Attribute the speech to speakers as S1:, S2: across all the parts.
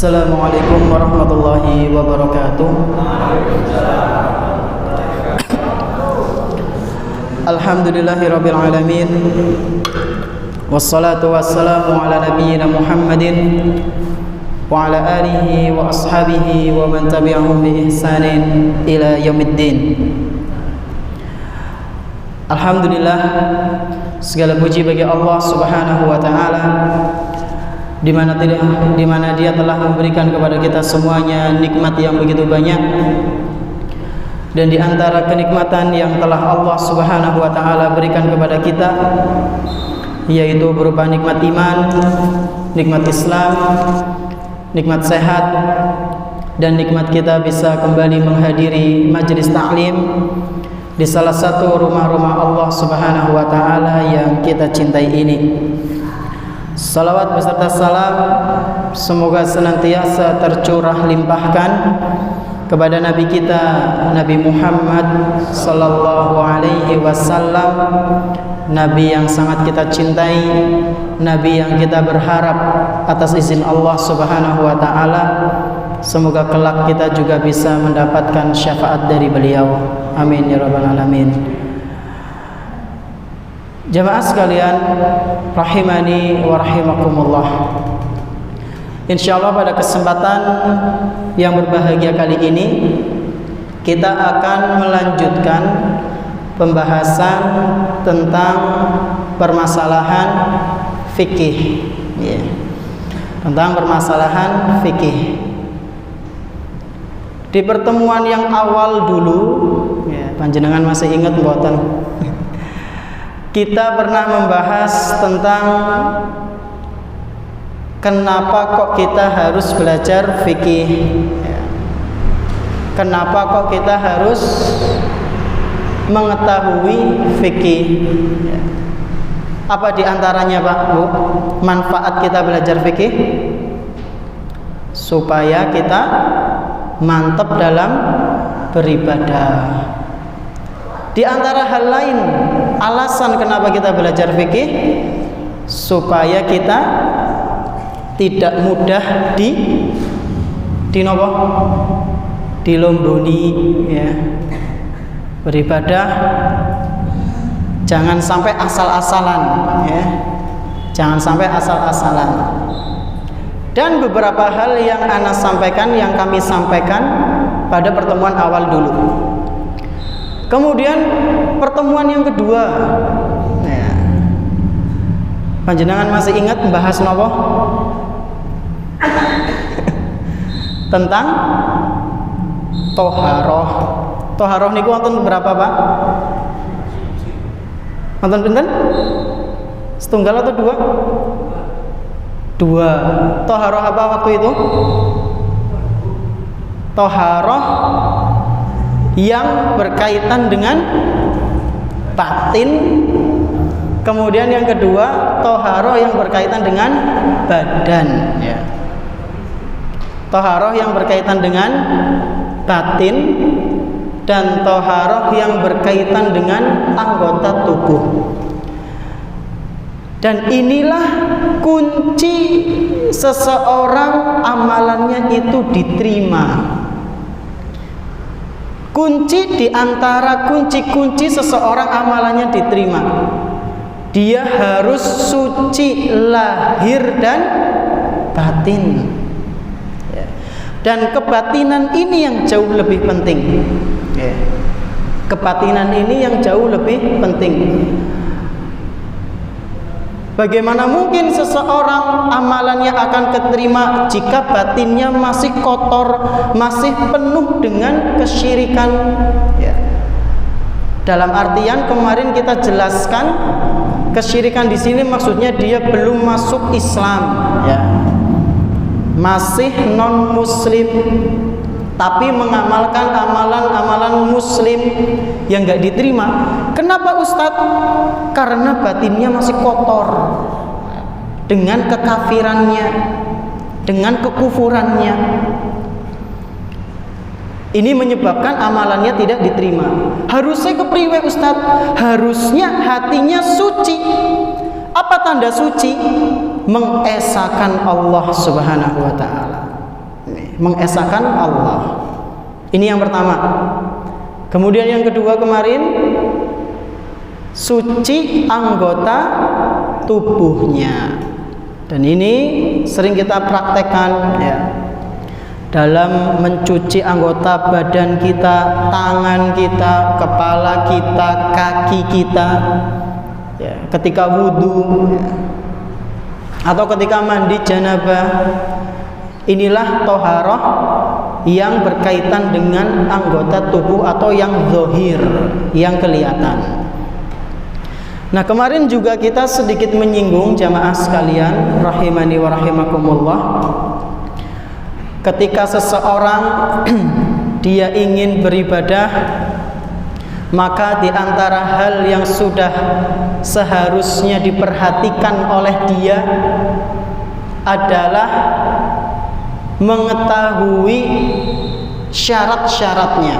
S1: Assalamualaikum warahmatullahi wabarakatuh. Alhamdulillahirabbil alamin. Wassalatu wassalamu ala nabiyyina Muhammadin wa ala alihi wa ashabihi wa man tabi'ahum bi ihsanin ila yaumiddin. Alhamdulillah, segala puji bagi Allah Subhanahu wa taala di mana Dia telah memberikan kepada kita semuanya nikmat yang begitu banyak. Dan di antara kenikmatan yang telah Allah Subhanahu wa taala berikan kepada kita, yaitu berupa nikmat iman, nikmat Islam, nikmat sehat, dan nikmat kita bisa kembali menghadiri majelis ta'lim di salah satu rumah-rumah Allah Subhanahu wa taala yang kita cintai ini. Salawat beserta salam semoga senantiasa tercurah limpahkan kepada Nabi kita, Nabi Muhammad sallallahu alaihi wasallam, Nabi yang sangat kita cintai, Nabi yang kita berharap atas izin Allah Subhanahu wa taala semoga kelak kita juga bisa mendapatkan syafaat dari beliau. Amin ya rabbal alamin. Jamaah sekalian rahimani wa rahimakumullah. Insyaallah pada kesempatan yang berbahagia kali ini kita akan melanjutkan pembahasan tentang permasalahan fikih, ya. Tentang permasalahan fikih. Di pertemuan yang awal dulu, ya, panjenengan masih ingat mboten? Kita pernah membahas tentang kenapa kok kita harus belajar fikih, ya. Kenapa kok kita harus mengetahui fikih, ya. Apa diantaranya Pak Bu manfaat kita belajar fikih? Supaya kita mantap dalam beribadah. Di antara hal lain, alasan kenapa kita belajar fikih, supaya kita tidak mudah dilomboni, ya. Beribadah jangan sampai asal-asalan, ya. Jangan sampai asal-asalan. Dan beberapa hal yang yang kami sampaikan pada pertemuan awal dulu. Kemudian pertemuan yang kedua, ya. Panjenengan masih ingat membahas nopo? Tentang toharoh. Toharoh niku wonten berapa Pak? Wonten pinten? Setunggal atau dua? Dua. Toharoh apa waktu itu? Toharoh yang berkaitan dengan batin. Kemudian yang kedua, toharoh yang berkaitan dengan badan, ya. Toharoh yang berkaitan dengan batin dan toharoh yang berkaitan dengan anggota tubuh. Dan inilah kunci seseorang amalannya itu diterima. Kunci di antara kunci-kunci seseorang amalannya diterima, dia harus suci lahir dan batin, ya. Dan kebatinan ini yang jauh lebih penting, ya. Kebatinan ini yang jauh lebih penting. Bagaimana mungkin seseorang amalannya akan keterima jika batinnya masih kotor, masih penuh dengan kesyirikan, ya. Dalam artian kemarin kita jelaskan, kesyirikan di sini maksudnya dia belum masuk Islam, ya. Masih non muslim, tapi mengamalkan amalan-amalan muslim yang enggak diterima. Kenapa Ustadz? Karena batinnya masih kotor dengan kekafirannya, dengan kekufurannya. Ini menyebabkan amalannya tidak diterima. Harusnya kepriwe Ustadz? Harusnya hatinya suci. Apa tanda suci? Mengesahkan Allah Subhanahu wa ta'ala. mengesahkan Allah. Ini yang pertama. Kemudian yang kedua kemarin, suci anggota tubuhnya. Dan ini sering kita praktekkan ya, dalam mencuci anggota badan kita, tangan kita, kepala kita, kaki kita ya, ketika wudhu ya, atau ketika mandi janabah. Inilah toharoh yang berkaitan dengan anggota tubuh atau yang zahir, yang kelihatan. Nah, kemarin juga kita sedikit menyinggung jamaah sekalian rahimani wa rahimakumullah, ketika seseorang dia ingin beribadah, maka di antara hal yang sudah seharusnya diperhatikan oleh dia adalah mengetahui syarat-syaratnya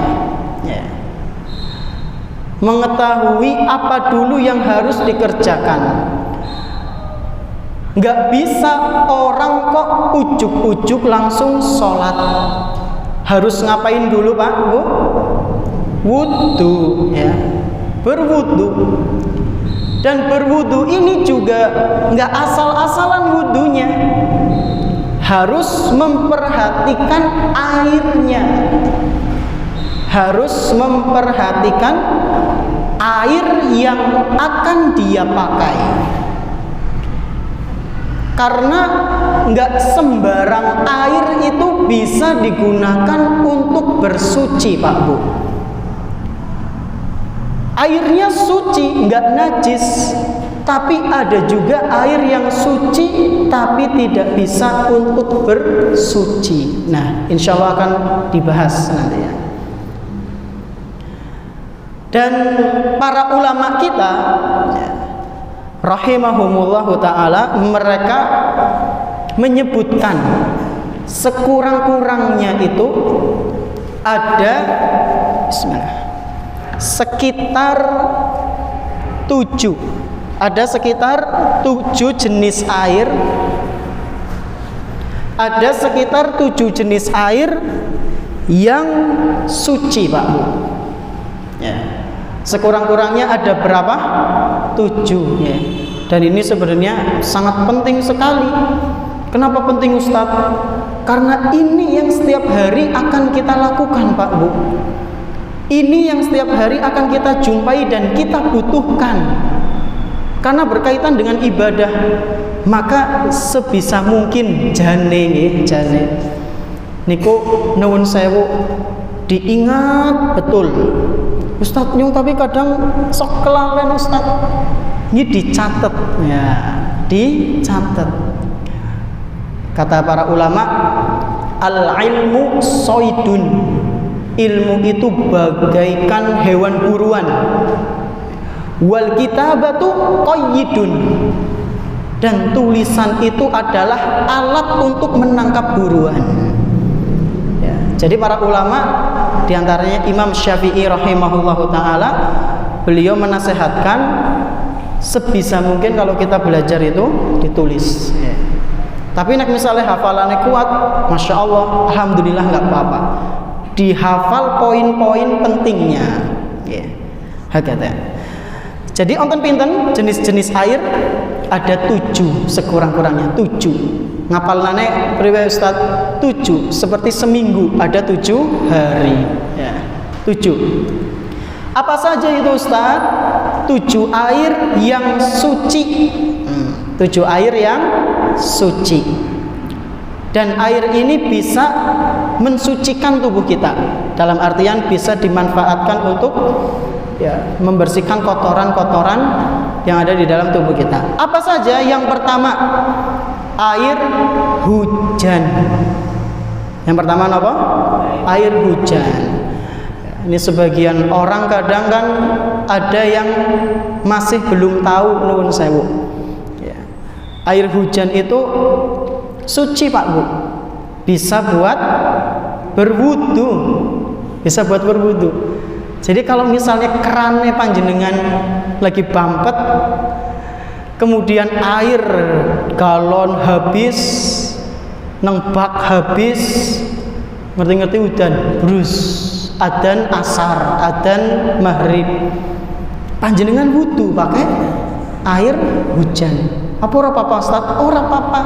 S1: ya. Mengetahui apa dulu yang harus dikerjakan. Nggak bisa orang kok ujuk-ujuk langsung sholat. Harus ngapain dulu Pak Bu? Wudhu ya, berwudhu. Dan berwudhu ini juga nggak asal-asalan wudhunya, harus memperhatikan airnya, harus memperhatikan air yang akan dia pakai. Karena nggak sembarang air itu bisa digunakan untuk bersuci Pak Bu. Airnya suci, nggak najis. Tapi ada juga air yang suci tapi tidak bisa untuk bersuci. Nah, insya Allah akan dibahas nanti ya. Dan para ulama kita rahimahumullahu ta'ala, mereka menyebutkan sekurang-kurangnya itu ada sekitar 7 jenis air. Ada sekitar 7 jenis air yang suci Pak Bu ya. Sekurang-kurangnya ada berapa? 7 ya. Dan ini sebenarnya sangat penting sekali. Kenapa penting Ustadz? Karena ini yang setiap hari akan kita lakukan Pak Bu. Ini yang setiap hari akan kita jumpai dan kita butuhkan. Karena berkaitan dengan ibadah, maka sebisa mungkin jane niku nuwun sewu diingat betul. Ustadz nyung tapi kadang sok kelalen Ustadz. Ini dicatat ya, dicatat. Kata para ulama, al-ilmu soidun. Ilmu itu bagaikan hewan buruan. Wal kitabatu qayyidun. Dan tulisan itu adalah alat untuk menangkap buruan ya. Jadi para ulama, diantaranya Imam Syafi'i rahimahullahu ta'ala, beliau menasehatkan sebisa mungkin kalau kita belajar itu ditulis ya. Tapi nek misalnya hafalannya kuat, Masya Allah, Alhamdulillah nggak apa-apa, dihafal poin-poin pentingnya ya. Hakata. Jadi onten pinten jenis-jenis air ada 7 sekurang-kurangnya 7. Ngapalane priwe Ustaz? 7. Seperti seminggu ada 7 hari ya. 7. Apa saja itu Ustaz? 7 air yang suci. 7 air yang suci. Dan air ini bisa mensucikan tubuh kita. Dalam artian bisa dimanfaatkan untuk ya, membersihkan kotoran-kotoran yang ada di dalam tubuh kita. Apa saja? Yang pertama, air hujan. Yang pertama apa? Air hujan. Ini sebagian orang kadang kan ada yang masih belum tahu nuwun sewu. Ya. Air hujan itu suci Pak Bu. Bisa buat berwudu. Bisa buat berwudu. Jadi kalau misalnya kerannya panjenengan lagi bampet, kemudian air galon habis, neng bak habis, ngerti-ngerti udan, brus, adzan asar, adzan maghrib. Panjenengan wudu pakai air hujan. Apa ora apa-apa Ustaz? Ora apa-apa.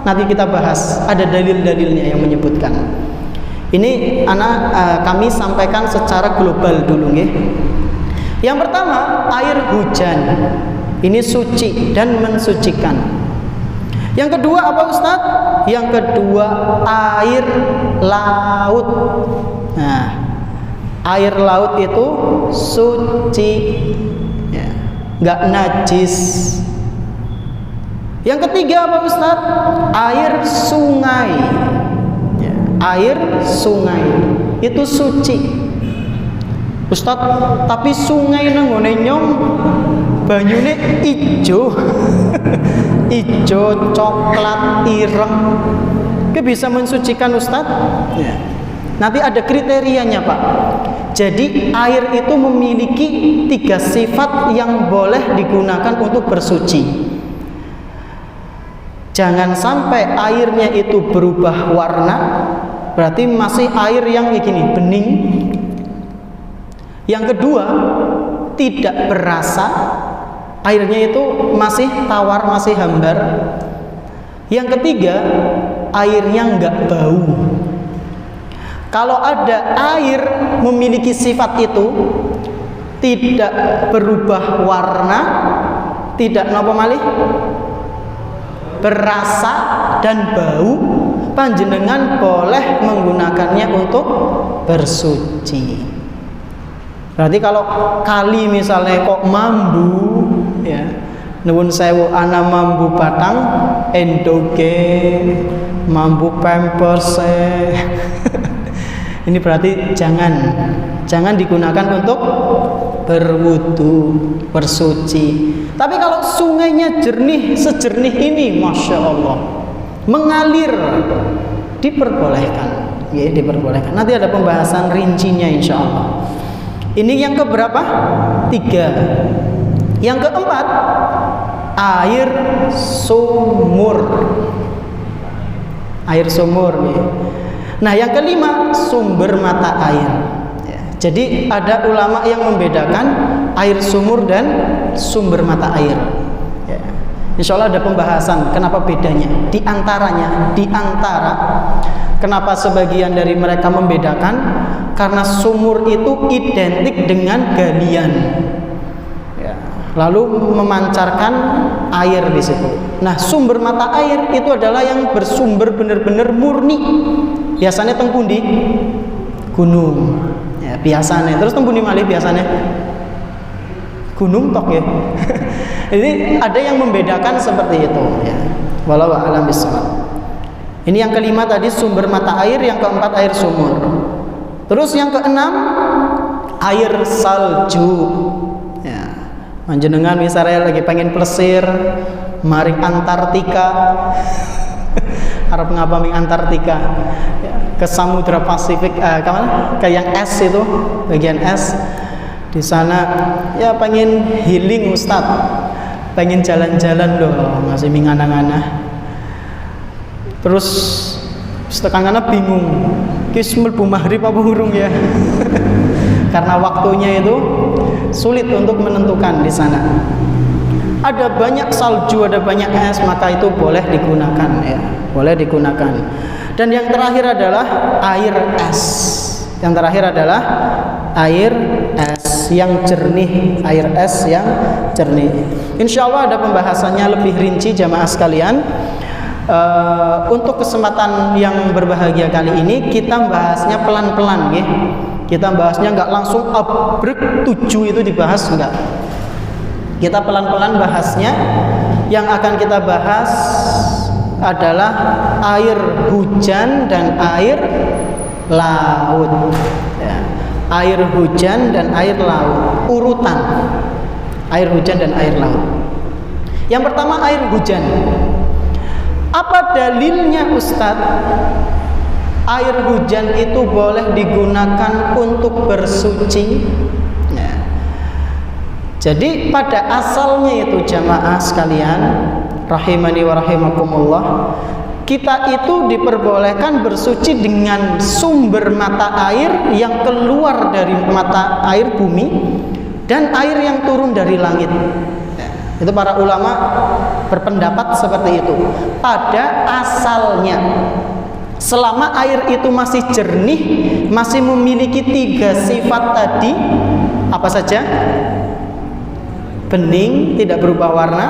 S1: Nanti kita bahas, ada dalil-dalilnya yang menyebutkan. Ini kami sampaikan secara global dulu nggih. Yang pertama, air hujan. Ini suci dan mensucikan. Yang kedua apa Ustaz? Yang kedua air laut. Nah, air laut itu suci, ya, nggak najis. Yang ketiga apa Ustaz? Air sungai, ya, air sungai itu suci. Ustaz, tapi sungai nanggone nyong banyune ijo ijo coklat ireng, ke bisa mensucikan Ustaz? Ya. Nanti ada kriterianya Pak. Jadi air itu memiliki 3 sifat yang boleh digunakan untuk bersuci. Jangan sampai airnya itu berubah warna, berarti masih air yang begini, bening. Yang kedua, tidak berasa, airnya itu masih tawar, masih hambar. Yang ketiga, airnya enggak bau. Kalau ada air memiliki sifat itu, tidak berubah warna, tidak napa malih berasa dan bau, panjenengan boleh menggunakannya untuk bersuci. Berarti kalau kali misalnya kok mambu, ya, nuwun sewu ana mambu batang, endoge, mambu pampers, ini berarti jangan digunakan untuk berwudu, bersuci. Tapi kalau sungainya jernih, sejernih ini, Masya Allah, mengalir, diperbolehkan, ya, diperbolehkan. Nanti ada pembahasan rincinya insya Allah. Ini yang keberapa? 3. Yang keempat, air sumur. Air sumur, ya. Nah, yang kelima, sumber mata air. Ya. Jadi ada ulama yang membedakan air sumur dan sumber mata air. Ya. Insya Allah ada pembahasan kenapa bedanya. Di antara kenapa sebagian dari mereka membedakan, karena sumur itu identik dengan galian, ya, lalu memancarkan air di situ. Nah, sumber mata air itu adalah yang bersumber benar-benar murni. Biasanya tengpundi gunung, ya, biasanya. Terus tengpundi malih biasanya gunung tok ya. Jadi ada yang membedakan seperti itu, ya. Wallahu a'lam bishawab. Ini yang kelima tadi sumber mata air, yang keempat air sumur. Terus yang keenam air salju. Ya, panjenengan misalnya lagi pengen plesir, mari Antartika, harap ngapami Antartika, ya, ke Samudra Pasifik, kemana? Ke yang es itu, bagian es. Di sana, ya pengen healing Ustaz, pengen jalan-jalan loh, masih mingana-ngana. Terus setekan-kana bingung, kis mlebu maghrib apa hurung ya? Karena waktunya itu sulit untuk menentukan di sana. Ada banyak salju, ada banyak es, maka itu boleh digunakan, ya, boleh digunakan. Dan yang terakhir adalah air es. Yang terakhir adalah air es yang jernih, air es yang jernih. Insya Allah ada pembahasannya lebih rinci jamaah sekalian. Untuk kesempatan yang berbahagia kali ini kita bahasnya pelan-pelan, ya. Kita bahasnya nggak langsung abrek 7 itu dibahas, enggak. Kita pelan-pelan bahasnya. Yang akan kita bahas adalah air hujan dan air laut, ya. Air hujan dan air laut, urutan air hujan dan air laut. Yang pertama air hujan. Apa dalilnya Ustadz? Air hujan itu boleh digunakan untuk bersuci, ya. Jadi pada asalnya itu jamaah sekalian rahimani wa rahimakumullah, kita itu diperbolehkan bersuci dengan sumber mata air yang keluar dari mata air bumi dan air yang turun dari langit. Itu para ulama berpendapat seperti itu. Pada asalnya, selama air itu masih jernih, masih memiliki 3 sifat tadi, apa saja? Bening, tidak berubah warna,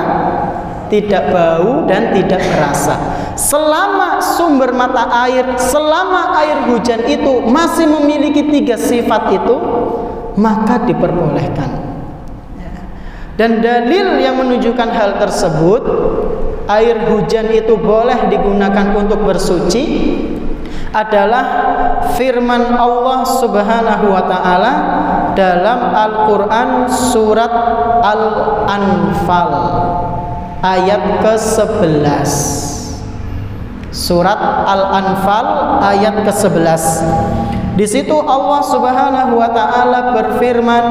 S1: tidak bau, dan tidak berasa. Selama sumber mata air, selama air hujan itu masih memiliki 3 sifat itu, maka diperbolehkan. Dan dalil yang menunjukkan hal tersebut, air hujan itu boleh digunakan untuk bersuci, adalah firman Allah Subhanahu wa taala dalam Al-Qur'an surat Al-Anfal ayat ke-11. Surat Al-Anfal ayat ke-11. Di situ Allah Subhanahu wa taala berfirman,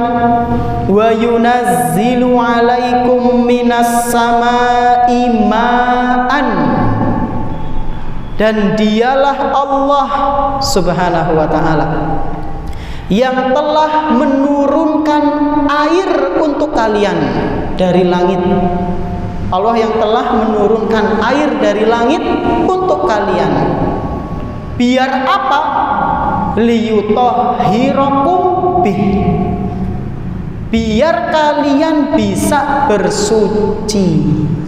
S1: "Wa yunazzilu 'alaikum minas samaa'i ma'an." Dan dialah Allah Subhanahu wa taala yang telah menurunkan air untuk kalian dari langit. Allah yang telah menurunkan air dari langit untuk kalian. Biar apa? Liyutahhirakum bih. Biar kalian bisa bersuci.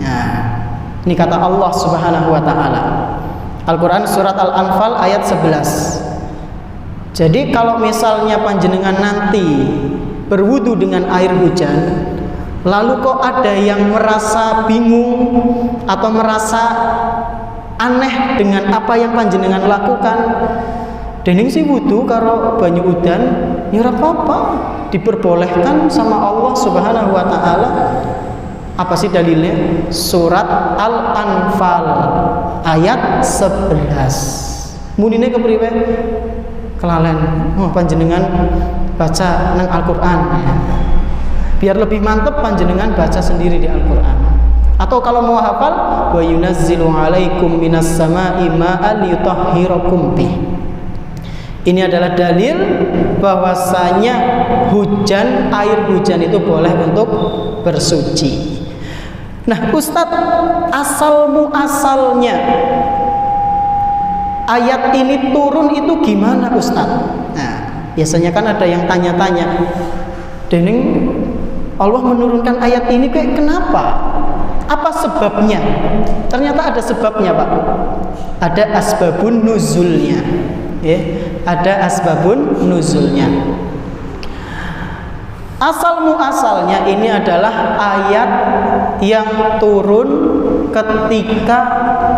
S1: Nah, ini kata Allah Subhanahu wa taala. Al-Qur'an surat Al-Anfal ayat 11. Jadi kalau misalnya panjenengan nanti berwudu dengan air hujan, lalu kok ada yang merasa bingung atau merasa aneh dengan apa yang panjenengan lakukan, dening si wudu karo banyu udan, ya ora apa-apa, diperbolehkan sama Allah Subhanahu wa taala. Apa sih dalilnya? Surat Al-Anfal ayat 11. Munine kepriwe? Kelalen. Oh, panjenengan baca nang Al-Qur'an. Biar lebih mantep panjenengan baca sendiri di Al-Qur'an. Atau kalau mau hafal, wa yunazzilu 'alaikum minas samaa'i ma'an liyutahhirakum bih. Ini adalah dalil bahwasanya hujan, air hujan itu boleh untuk bersuci. Nah, Ustadz, asal muasalnya ayat ini turun itu gimana, Ustadz? Nah, biasanya kan ada yang tanya-tanya, dening Allah menurunkan ayat ini kayak kenapa? Apa sebabnya? Ternyata ada sebabnya, Pak. Ada asbabun nuzulnya. Ya, ada asbabun nuzulnya. Asal muasalnya ini adalah ayat yang turun ketika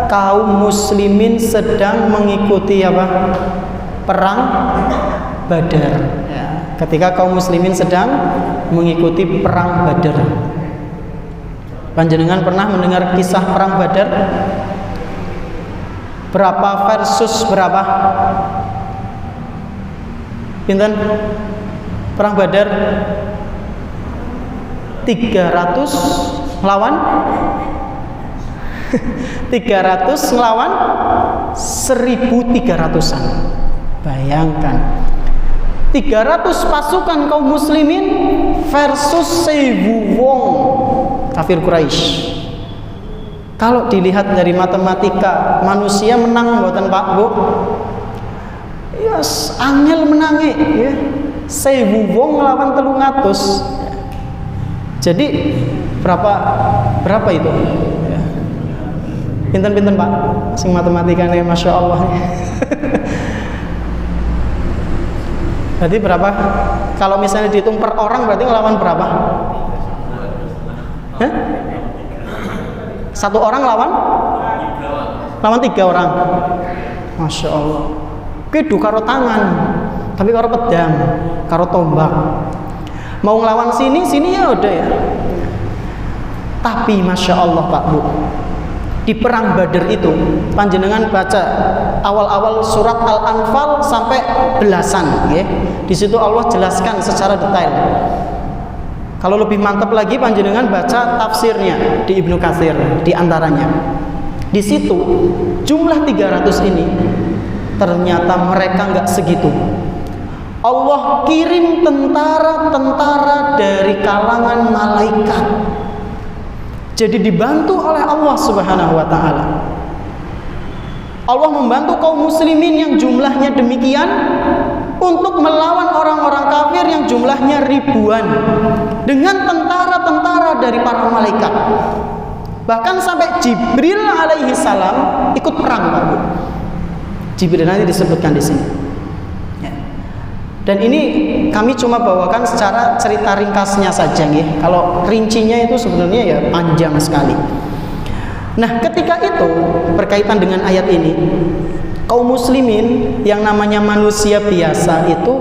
S1: kaum muslimin sedang mengikuti apa? Perang Badar. Ya, ketika kaum muslimin sedang mengikuti perang Badar. Panjenengan pernah mendengar kisah perang Badar? Berapa versus berapa? Pinten? Perang Badar 300 lawan 300 lawan 1.300-an. Bayangkan 300 pasukan kaum muslimin versus 1.000 wong kafir Quraisy. Kalau dilihat dari matematika, manusia menang mboten Pak Bu? Yes, angel menangi ya. 1.000 wong nglawan 300. Jadi berapa itu? Ya. Pinten-pinten Pak? Sing matematikane Masya Allah. Berarti berapa? Kalau misalnya dihitung per orang berarti ngelawan berapa? Hah? 1 orang lawan 3 orang. Masya Allah. Kudu karo tangan, tapi karo pedang, karo tombak. Mau ngelawan sini ya udah ya. Tapi Masya Allah Pak Bu, di perang Badar itu panjenengan baca awal-awal surat Al-Anfal sampai belasan ya. Di situ Allah jelaskan secara detail. Kalau lebih mantap lagi panjenengan baca tafsirnya di Ibnu Katsir di antaranya. Di situ jumlah 300 ini ternyata mereka nggak segitu. Allah kirim tentara-tentara dari kalangan malaikat. Jadi dibantu oleh Allah Subhanahu wa taala. Allah membantu kaum muslimin yang jumlahnya demikian untuk melawan orang-orang kafir yang jumlahnya ribuan dengan tentara-tentara dari para malaikat. Bahkan sampai Jibril alaihi salam ikut perang, Pak Bu. Jibril nanti disebutkan di sini. Ya. Dan ini kami cuma bawakan secara cerita ringkasnya saja, nih. Kalau rincinya itu sebenarnya ya panjang sekali. Nah, ketika itu berkaitan dengan ayat ini, kaum muslimin yang namanya manusia biasa itu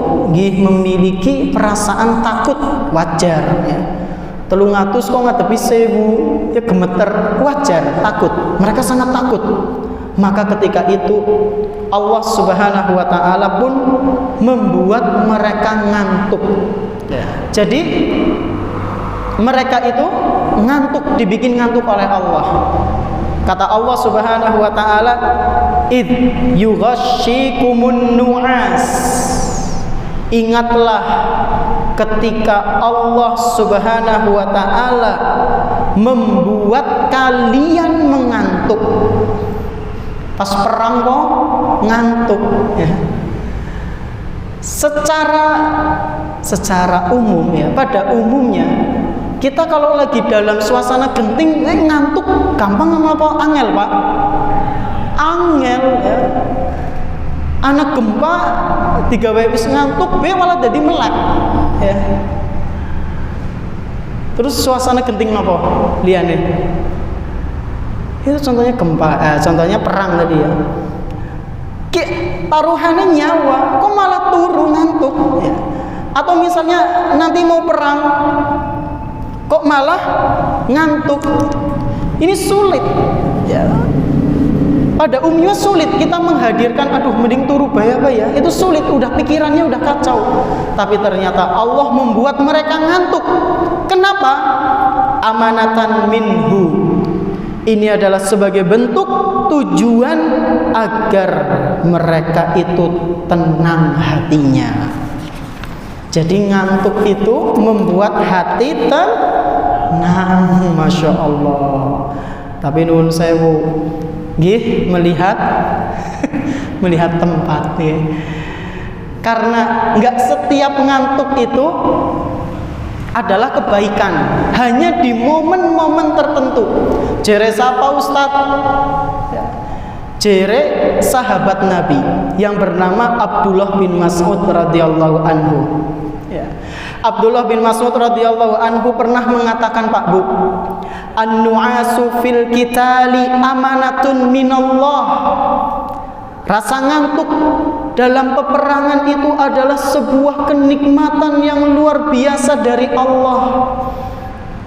S1: memiliki perasaan takut, wajar ya. 300 kok ngadepi 1000 ya gemeter, wajar, takut. Mereka sangat takut. Maka ketika itu Allah Subhanahu wa taala pun membuat mereka ngantuk. Jadi mereka itu ngantuk, dibikin ngantuk oleh Allah. Kata Allah Subhanahu wa taala, "Id yughashshikumun nu'as." Ingatlah ketika Allah Subhanahu wa taala membuat kalian mengantuk. Pas perang kok ngantuk ya. Secara umum ya, pada umumnya kita kalau lagi dalam suasana genting ngantuk gampang apa angel, Pak? Angel ya. Anak gempa digawe wis ngantuk be malah jadi melek ya. Terus suasana genting napa liyane? Itu contohnya gempa, contohnya perang tadi ya. Ki taruhannya nyawa kok malah turu ngantuk ya. Atau misalnya nanti mau perang kok malah ngantuk. Ini sulit ya. Pada umumnya sulit kita menghadirkan mending turu baya-baya, itu sulit, udah pikirannya udah kacau. Tapi ternyata Allah membuat mereka ngantuk. Kenapa? Amanatan minhu. Ini adalah sebagai bentuk tujuan agar mereka itu tenang hatinya. Jadi ngantuk itu membuat hati tenang, Masya Allah. Tapi nuwun sewu, nggih melihat tempat ya. Karena nggak setiap ngantuk itu adalah kebaikan, hanya di momen-momen tertentu. Jere sapa Ustaz? Jere sahabat Nabi yang bernama Abdullah bin Mas'ud radhiyallahu anhu. Ya. Abdullah bin Mas'ud radhiyallahu anhu pernah mengatakan, Pak Bu, an-nu'asu fil qitali amanatun minallah. Rasa ngantuk dalam peperangan itu adalah sebuah kenikmatan yang luar biasa dari Allah.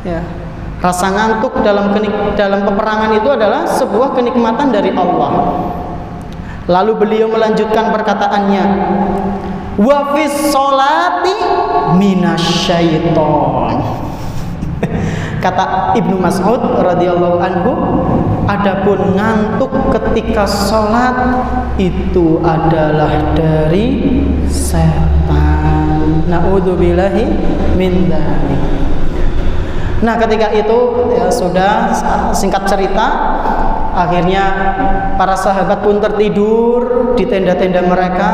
S1: Ya. Rasa ngantuk dalam peperangan itu adalah sebuah kenikmatan dari Allah. Lalu beliau melanjutkan perkataannya, wa fis sholati minasyaiton. Kata Ibnu Mas'ud radhiyallahu anhu, adapun ngantuk ketika sholat itu adalah dari setan. Na'udzubillahi min dzalik. Nah, ketika itu ya sudah, singkat cerita, akhirnya para sahabat pun tertidur di tenda-tenda mereka.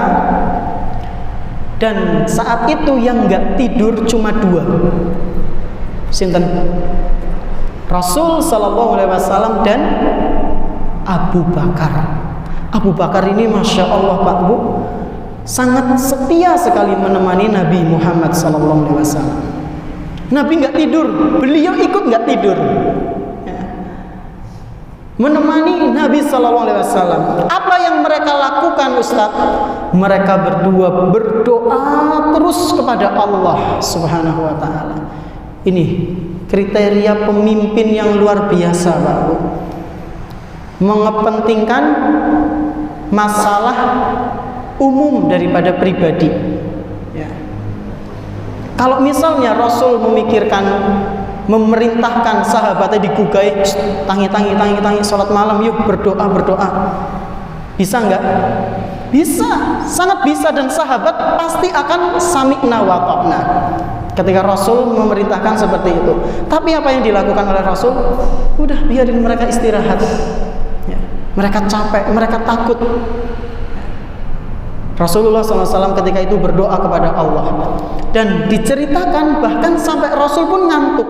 S1: Dan saat itu yang nggak tidur cuma 2. Sinten? Rasul Sallallahu Alaihi Wasallam dan Abu Bakar. Abu Bakar ini Masya Allah Pak Bu, sangat setia sekali menemani Nabi Muhammad Sallallahu Alaihi Wasallam. Nabi nggak tidur, beliau ikut nggak tidur, ya. Menemani Nabi Sallallahu Alaihi Wasallam. Apa yang mereka lakukan, Ustaz? Mereka berdua berdoa terus kepada Allah Subhanahu Wa Taala. Ini kriteria pemimpin yang luar biasa, Pak Bu. Mengepentingkan masalah umum daripada pribadi. Ya. Kalau misalnya Rasul memikirkan memerintahkan sahabatnya digugai, tangi, salat malam yuk, berdoa. Bisa enggak? Bisa, sangat bisa, dan sahabat pasti akan sami'na wa ta'na ketika Rasul memerintahkan seperti itu. Tapi apa yang dilakukan oleh Rasul? Udah biarin mereka istirahat. Ya, mereka capek, mereka takut. Rasulullah SAW ketika itu berdoa kepada Allah, dan diceritakan bahkan sampai Rasul pun ngantuk.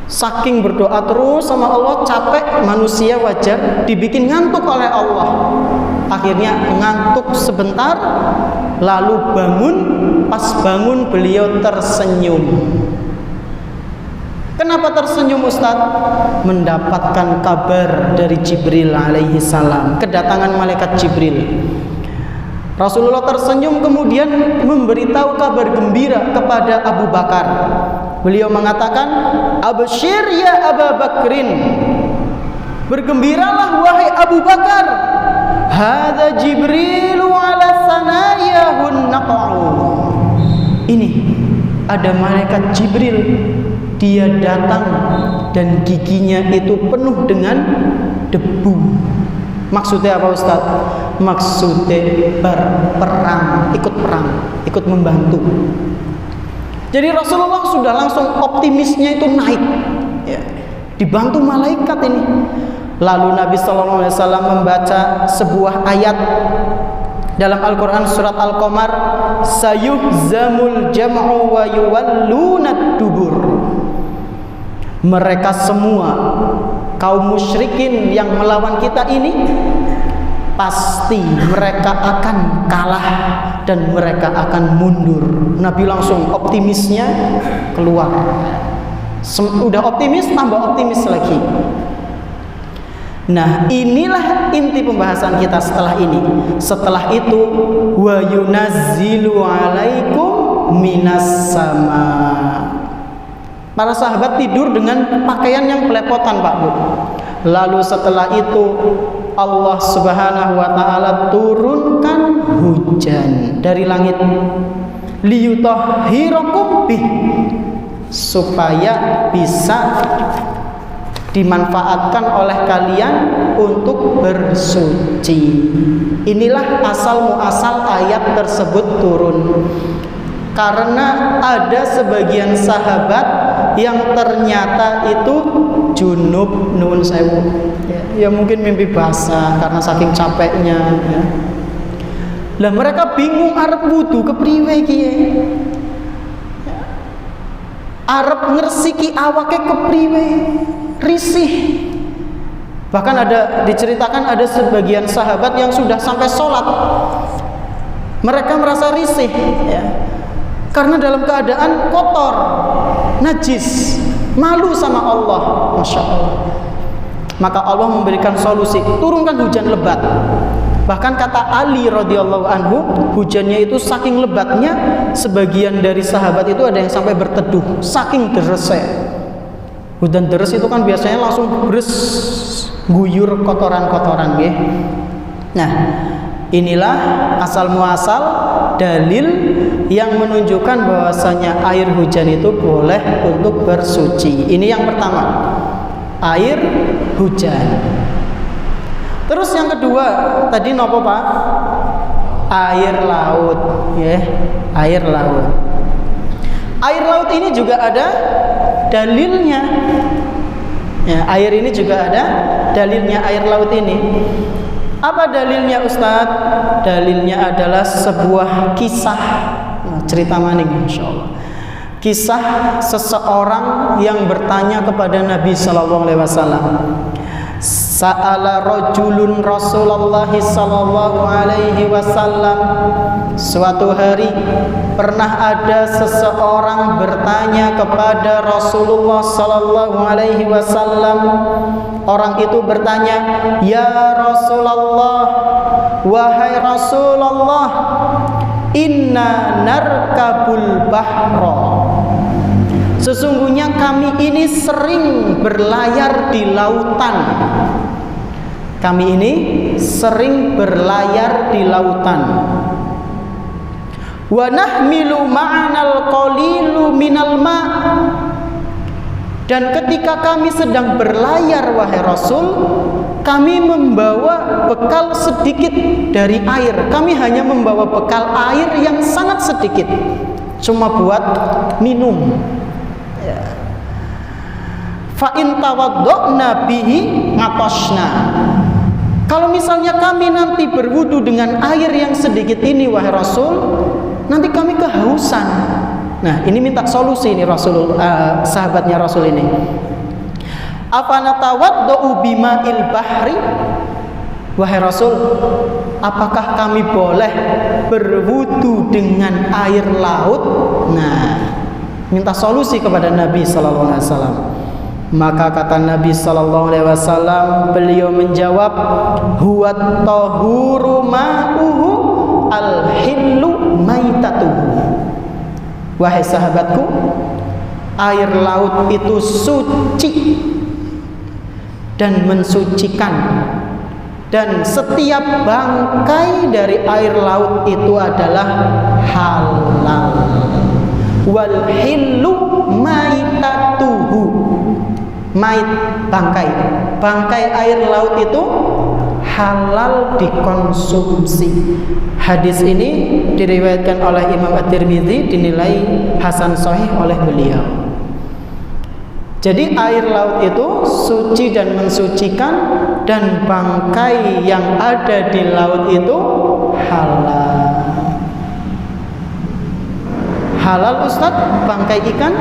S1: Saking berdoa terus sama Allah, capek, manusia wajar dibikin ngantuk oleh Allah. Akhirnya ngantuk sebentar, lalu bangun. Pas bangun beliau tersenyum. Kenapa tersenyum, Ustaz? Mendapatkan kabar dari Jibril alaihi salam, kedatangan malaikat Jibril. Rasulullah tersenyum kemudian memberitahu kabar gembira kepada Abu Bakar. Beliau mengatakan, "Absyir ya Abu Bakrin." Bergembiralah wahai Abu Bakar. Hadza Jibrilu ala sanayahun naqa'u. Ini ada malaikat Jibril. Dia datang dan giginya itu penuh dengan debu. Maksudnya apa, Ustaz? Maksudnya berperang, ikut membantu. Jadi Rasulullah sudah langsung optimisnya itu naik, ya, dibantu malaikat ini. Lalu Nabi SAW membaca sebuah ayat dalam Al-Quran surat Al-Qamar, sayuhzamul jam'u wa yuwallunad dubur. Mereka semua kaum musyrikin yang melawan kita ini pasti mereka akan kalah dan mereka akan mundur. Nabi langsung optimisnya keluar. Udah optimis, tambah optimis lagi. Nah, inilah inti pembahasan kita setelah ini. Setelah itu, wa yunazzilu alaikum minas sama. Para sahabat tidur dengan pakaian yang belepotan, Pak Bu. Lalu setelah itu Allah Subhanahu wa taala turunkan hujan dari langit, liyutahhirakum bih, supaya bisa dimanfaatkan oleh kalian untuk bersuci. Inilah asal muasal ayat tersebut turun. Karena ada sebagian sahabat yang ternyata itu junub, nuwun sewu, ya mungkin mimpi basah karena saking capeknya, ya. Lah mereka bingung arep wudu kepriwe kiye, arep ngresiki awake kepriwe, risih. Bahkan ada diceritakan ada sebagian sahabat yang sudah sampai sholat, mereka merasa risih, ya, karena dalam keadaan kotor, najis, malu sama Allah. Masya Allah. Maka Allah memberikan solusi, turunkan hujan lebat. Bahkan kata Ali radhiyallahu anhu, hujannya itu saking lebatnya, sebagian dari sahabat itu ada yang sampai berteduh, saking deresnya. Hujan deres itu kan biasanya langsung beres, guyur kotoran-kotoran, ya. Nah, inilah asal muasal dalil yang menunjukkan bahwasanya air hujan itu boleh untuk bersuci. Ini yang pertama, air hujan. Terus yang kedua, tadi nopo Pak? Air laut, ya, air laut. Air laut ini juga ada dalilnya. Ya, air ini juga ada dalilnya, air laut ini. Apa dalilnya, Ustadz? Dalilnya adalah sebuah kisah, cerita maning, insyaallah. Kisah seseorang yang bertanya kepada Nabi sallallahu alaihi wasallam. Sa'ala rajulun Rasulullah sallallahu alaihi wasallam. Suatu hari pernah ada seseorang bertanya kepada Rasulullah sallallahu alaihi wasallam. Orang itu bertanya, "Ya Rasulullah, wahai Rasulullah, inna narkabul bahra." Sesungguhnya kami ini sering berlayar di lautan. Kami ini sering berlayar di lautan. Wa nahmilu ma'anal qalilu minal ma'. Dan ketika kami sedang berlayar wahai Rasul, kami membawa bekal sedikit dari air. Kami hanya membawa bekal air yang sangat sedikit, cuma buat minum. Fa in tawaddo'na bihi ngatoshna. Kalau misalnya kami nanti berwudu dengan air yang sedikit ini wahai Rasul, nanti kami kehausan. Nah, ini minta solusi ini Rasul, sahabatnya Rasul ini. Afana tawaddo'u bima'il bahri? Wahai Rasul, apakah kami boleh berwudu dengan air laut? Nah, minta solusi kepada Nabi sallallahu alaihi wasallam. Maka kata Nabi sallallahu alaihi wasallam, beliau menjawab, huwa tahuru ma'uhu al-hillu maitatuhu. Wahai sahabatku, air laut itu suci dan mensucikan, dan setiap bangkai dari air laut itu adalah halal. Wal hillu maitatuhu. Mait, bangkai air laut itu halal dikonsumsi. Hadis ini diriwayatkan oleh Imam At-Tirmidzi, dinilai hasan sahih oleh beliau. Jadi air laut itu suci dan mensucikan, dan bangkai yang ada di laut itu halal. Halal Ustaz, bangkai ikan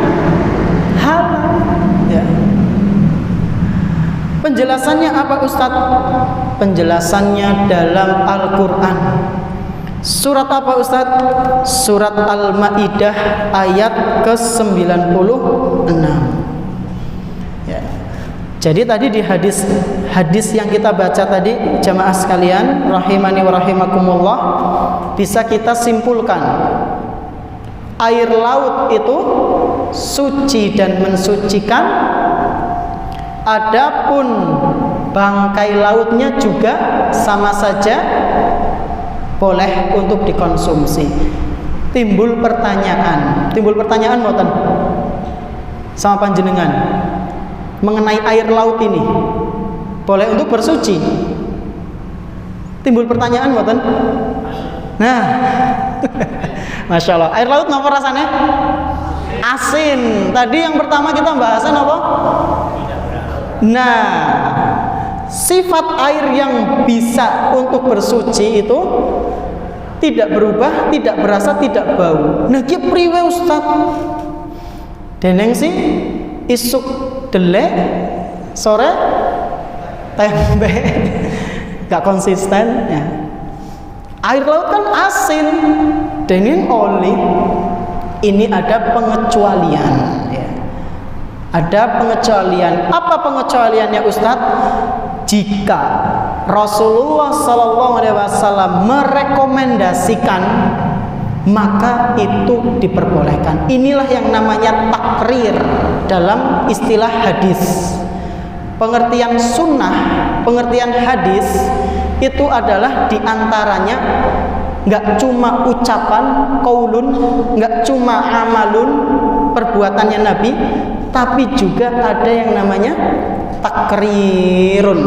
S1: halal. Ya. Penjelasannya apa Ustaz? Penjelasannya dalam Al-Quran. Surat apa Ustaz? Surat Al-Ma'idah ayat ke-96. Ya. Jadi tadi di hadis yang kita baca tadi, jamaah sekalian rahimani wa rahimakumullah, bisa kita simpulkan air laut itu suci dan mensucikan. Adapun bangkai lautnya juga sama saja boleh untuk dikonsumsi. Timbul pertanyaan mboten sama panjenengan mengenai air laut ini, boleh untuk bersuci? Timbul pertanyaan mboten? Nah, Masya Allah, air laut napa rasanya? Asin. Tadi yang pertama kita bahasan apa? Nah, sifat air yang bisa untuk bersuci itu tidak berubah, tidak berasa, tidak bau. Nah, ki priwe Ustaz? Deneng sih isuk delek, sore tempe. Gak konsisten ya. Air laut kan asin, dengan oli. Ini ada pengecualian ya. Ada pengecualian. Apa pengecualiannya Ustaz? Jika Rasulullah Sallallahu Alaihi Wasallam merekomendasikan, maka itu diperbolehkan. Inilah yang namanya takrir dalam istilah hadis. Pengertian sunnah, pengertian hadis itu adalah diantaranya nggak cuma ucapan qaulun, nggak cuma amalun, perbuatannya Nabi, tapi juga ada yang namanya takrirun,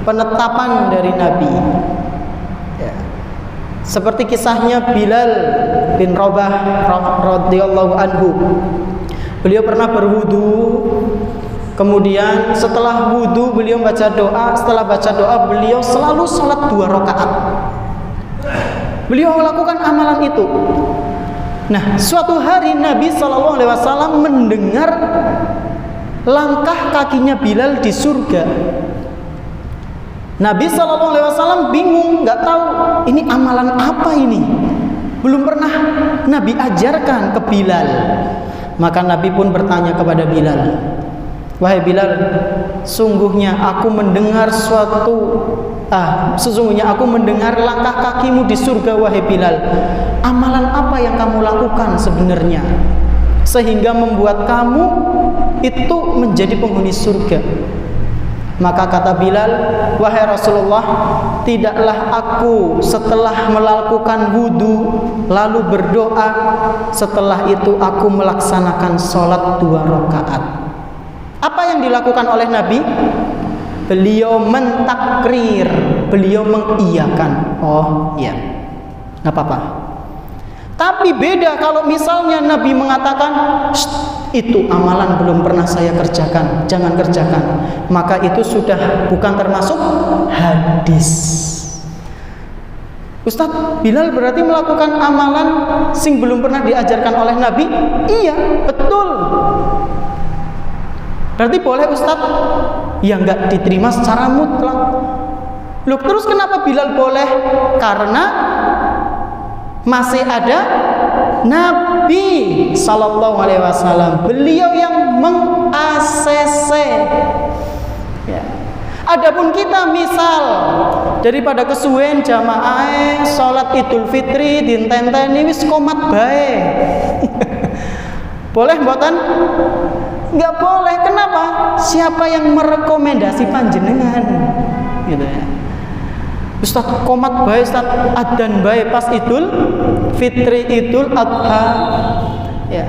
S1: penetapan dari Nabi ya. Seperti kisahnya Bilal bin Rabah radhiyallahu anhu. Beliau pernah berwudu, kemudian setelah wudu beliau baca doa. Setelah baca doa beliau selalu sholat 2 rakaat. Beliau melakukan amalan itu. Nah, suatu hari Nabi SAW mendengar langkah kakinya Bilal di surga. Nabi SAW bingung, nggak tahu ini amalan apa ini. Belum pernah Nabi ajarkan ke Bilal. Maka Nabi pun bertanya kepada Bilal, wahai Bilal, sesungguhnya aku mendengar langkah kakimu di surga wahai Bilal. Amalan apa yang kamu lakukan sebenarnya sehingga membuat kamu itu menjadi penghuni surga? Maka kata Bilal, wahai Rasulullah, tidaklah aku setelah melakukan wudu lalu berdoa, setelah itu aku melaksanakan sholat 2 rakaat. Apa yang dilakukan oleh Nabi? Beliau mentakrir, beliau mengiyakan. Oh iya, nggak apa-apa. Tapi beda kalau misalnya Nabi mengatakan, itu amalan belum pernah saya kerjakan, jangan kerjakan. Maka itu sudah bukan termasuk hadis. Ustadz, Bilal berarti melakukan amalan sing belum pernah diajarkan oleh Nabi? Iya, betul. Berarti boleh Ustadz? Ya nggak diterima secara mutlak. Loh, terus kenapa Bilal boleh? Karena masih ada Nabi Sallallahu Alaihi Wasallam. Beliau yang meng-ACC. Ya. Adapun kita misal daripada kesuwen jamaah sholat Idul Fitri dintenteni wis komat bae. Boleh mboten? Enggak boleh. Kenapa? Siapa yang merekomendasi panjenengan? Gitu ya. Ustaz komat bae, Ustaz adzan bae pas Idul Fitri, Idul Adha. Ya.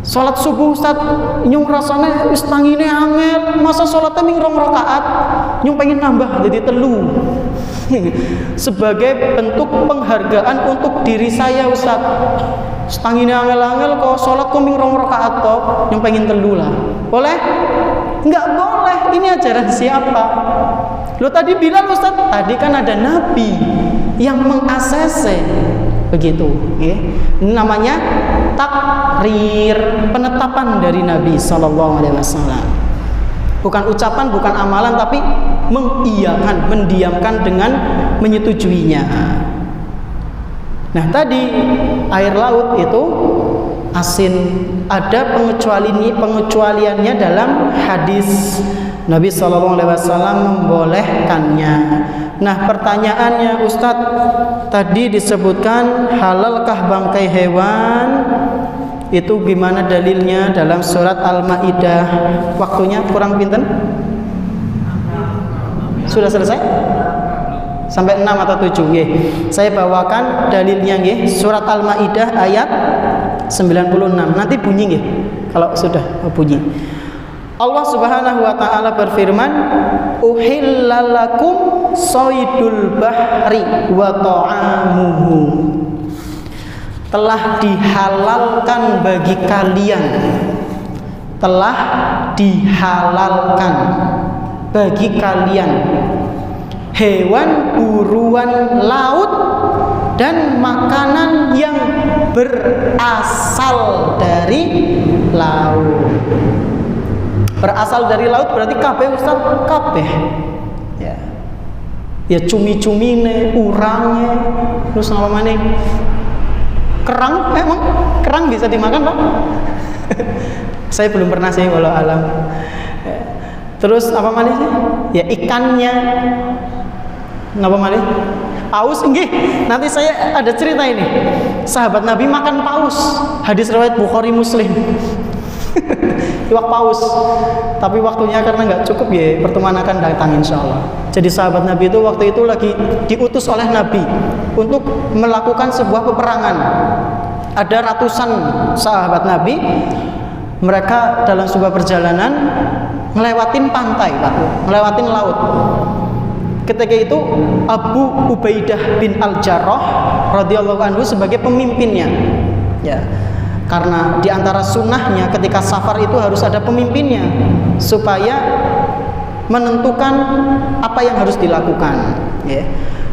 S1: Salat subuh Ustaz nyung rasane wis tangine angel, masa salatnya ming 2 rakaat, nyung pengen nambah jadi 3. Sebagai bentuk penghargaan untuk diri saya Ustaz. Tangine angel-angel kok salat kok ming 2 rakaat tok, nyung pengen 3 lah. Boleh? Enggak boleh. Ini ajaran siapa? Lo tadi bilang Ustaz, tadi kan ada Nabi yang meng-ACC. Begitu, ya. Ini namanya takrir, penetapan dari Nabi Sallallahu Alaihi Wasallam. Bukan ucapan, bukan amalan, tapi mengiyakan, mendiamkan dengan menyetujuinya. Nah, tadi air laut itu asin, ada pengecualiannya dalam hadis. Nabi Sallallahu Alaihi Wasallam membolehkannya. Nah, pertanyaannya, Ustadz, tadi disebutkan halalkah bangkai hewan? Itu gimana dalilnya dalam surat Al-Maidah? Waktunya kurang pinten? Sudah selesai? Sampai 6 atau 7 nggih. Saya bawakan dalilnya nggih, surat Al-Maidah ayat 96. Nanti bunyi nggih kalau sudah bunyi. Allah Subhanahu wa taala berfirman, "Uhillalakum shaydul bahri wa ta'amuhu." Telah dihalalkan bagi kalian. Telah dihalalkan bagi kalian hewan buruan laut dan makanan yang berasal dari laut. Berasal dari laut berarti kabeh Ustaz, kabeh. Ya. Ya cumi-cumine, urangnya, terus apa maneh? Kerang, emang kerang bisa dimakan, Pak? Saya belum pernah sih walau alam. Ya. Terus apa maneh sih? Ya ikannya. Napa maneh? Paus nggih. Nanti saya ada cerita ini. Sahabat Nabi makan paus. Hadis riwayat Bukhari Muslim. Iwak paus, tapi waktunya karena nggak cukup ya, pertemuan akan datang insya Allah. Jadi sahabat Nabi itu waktu itu lagi diutus oleh Nabi untuk melakukan sebuah peperangan. Ada ratusan sahabat Nabi, mereka dalam sebuah perjalanan ngelewatin pantai, Pak, ngelewatin laut. Ketika itu Abu Ubaidah bin Al-Jarrah radhiyallahu anhu sebagai pemimpinnya. Ya. Karena di antara sunnahnya ketika safar itu harus ada pemimpinnya supaya menentukan apa yang harus dilakukan. Ya.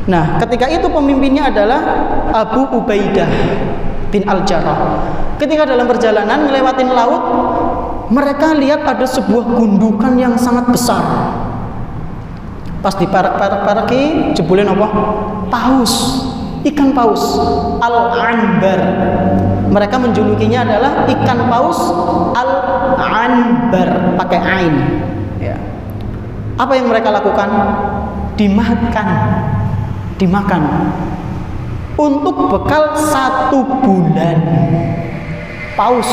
S1: Nah, ketika itu pemimpinnya adalah Abu Ubaidah bin Al-Jarrah. Ketika dalam perjalanan ngelewatin laut, mereka lihat ada sebuah gundukan yang sangat besar. Pas diparak-parak-paraki, jebulin apa? Paus. Ikan paus al-anbar. Mereka menjulukinya adalah ikan paus al-anbar pakai ain. Ya. Apa yang mereka lakukan? Dimakan untuk bekal 1 bulan. Paus.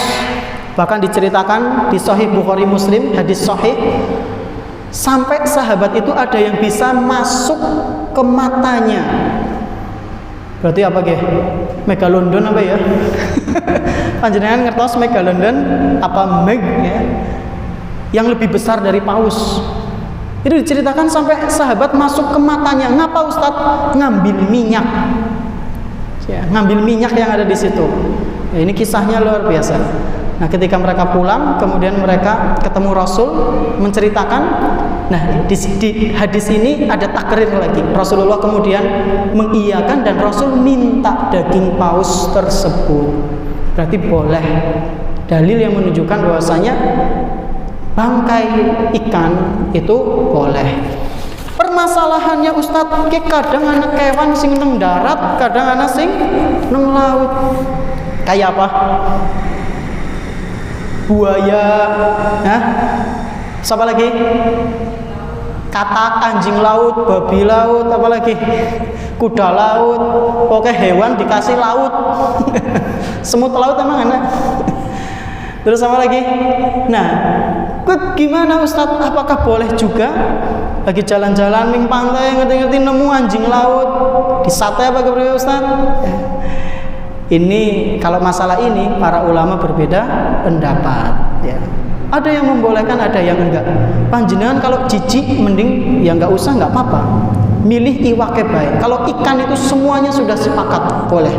S1: Bahkan diceritakan di Sahih Bukhari Muslim, hadis sahih, sampai sahabat itu ada yang bisa masuk ke matanya. Berarti apa ge? Megalodon apa ya? Panjenengan ngertos megalodon apa meg ya? yang lebih besar dari paus. Itu diceritakan sampai sahabat masuk ke matanya. Ngapa Ustadz? Ngambil minyak. Ya, ngambil minyak yang ada di situ. Ya, ini kisahnya luar biasa. Nah, ketika mereka pulang, kemudian mereka ketemu Rasul menceritakan. Nah, di hadis ini ada takrir lagi. Rasulullah kemudian mengiyakan dan Rasul minta daging paus tersebut. Berarti boleh. Dalil yang menunjukkan bahwasanya bangkai ikan itu boleh. Permasalahannya Ustadz, kadang anak kewan sing neng darat, kadang anak sing neng laut. Kayak apa? Buaya, nah, siapa lagi? Katak, anjing laut, babi laut, apa lagi? Kuda laut, pokoknya hewan dikasih laut. Semut laut emang enak. Terus apa lagi? Nah, gimana Ustadz? Apakah boleh juga lagi jalan-jalan ning pantai ngerti-ngerti nemu anjing laut disate apa kepriye Ustadz? Ini kalau masalah ini para ulama berbeda pendapat. Ya. Ada yang membolehkan, ada yang enggak. Panjenengan kalau jijik mending ya enggak usah, enggak apa-apa. Milih iwake baik. Kalau ikan itu semuanya sudah sepakat boleh.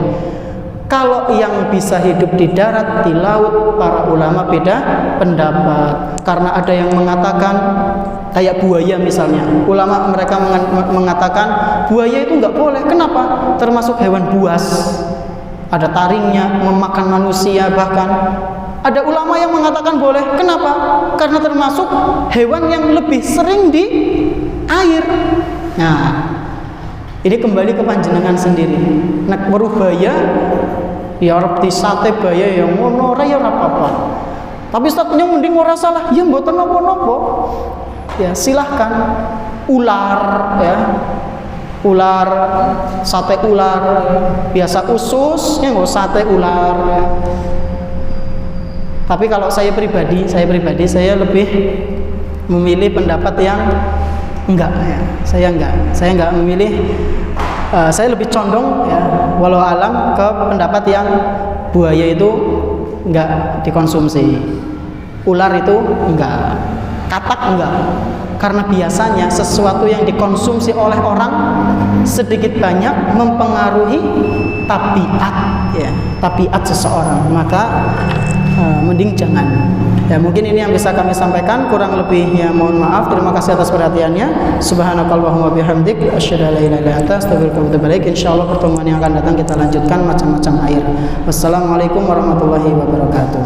S1: Kalau yang bisa hidup di darat, di laut, para ulama beda pendapat. Karena ada yang mengatakan kayak buaya misalnya. Ulama mereka mengatakan buaya itu enggak boleh. Kenapa? Termasuk hewan buas. Ada taringnya, memakan manusia bahkan. Ada ulama yang mengatakan boleh. Kenapa? Karena termasuk hewan yang lebih sering di air. Nah, ini kembali ke panjenengan sendiri. Nek weruh baya, ya arep disate baya ya ngono ora ya ora apa-apa. Tapi statnya mending ora salah, ya mboten napa-napa. Ya silahkan. Ular ya. Ular, sate ular, biasa usus, ya nggak sate ular. Ya. Tapi kalau saya pribadi saya lebih memilih pendapat yang enggak. Ya. Saya enggak memilih. Saya lebih condong, ya, walau alam ke pendapat yang buaya itu enggak dikonsumsi, ular itu enggak, katak enggak. Karena biasanya sesuatu yang dikonsumsi oleh orang sedikit banyak mempengaruhi tabiat, ya, tabiat seseorang. Maka mending jangan. Ya, mungkin ini yang bisa kami sampaikan. Kurang lebihnya mohon maaf. Terima kasih atas perhatiannya. Subhanakallahumma bihamdik, asyhadu an la ilaha illa anta, astaghfiruka wa atubu ilaik. Insyaallah pertemuan yang akan datang kita lanjutkan macam-macam air. Wassalamualaikum warahmatullahi wabarakatuh.